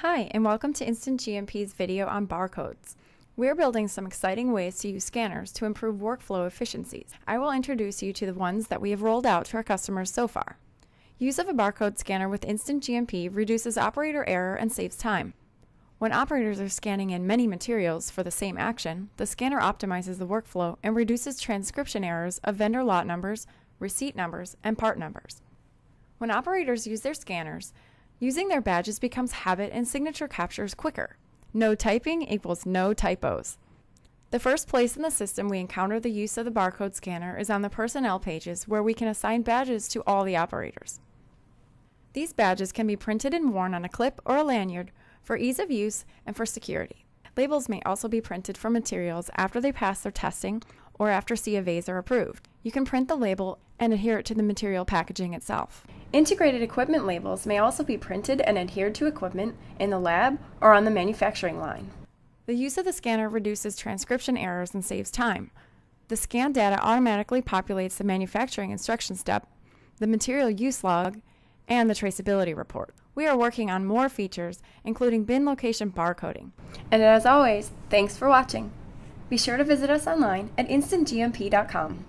Hi, and welcome to InstantGMP's video on barcodes. We're building some exciting ways to use scanners to improve workflow efficiencies. I will introduce you to the ones that we have rolled out to our customers so far. Use of a barcode scanner with InstantGMP reduces operator error and saves time. When operators are scanning in many materials for the same action, the scanner optimizes the workflow and reduces transcription errors of vendor lot numbers, receipt numbers, and part numbers. When operators use their scanners, using their badges becomes habit and signature captures quicker. No typing equals no typos. The first place in the system we encounter the use of the barcode scanner is on the personnel pages, where we can assign badges to all the operators. These badges can be printed and worn on a clip or a lanyard for ease of use and for security. Labels may also be printed for materials after they pass their testing or after CFAs are approved. You can print the label and adhere it to the material packaging itself. Integrated equipment labels may also be printed and adhered to equipment in the lab or on the manufacturing line. The use of the scanner reduces transcription errors and saves time. The scan data automatically populates the manufacturing instruction step, the material use log, and the traceability report. We are working on more features, including bin location barcoding. And as always, thanks for watching. Be sure to visit us online at instantgmp.com.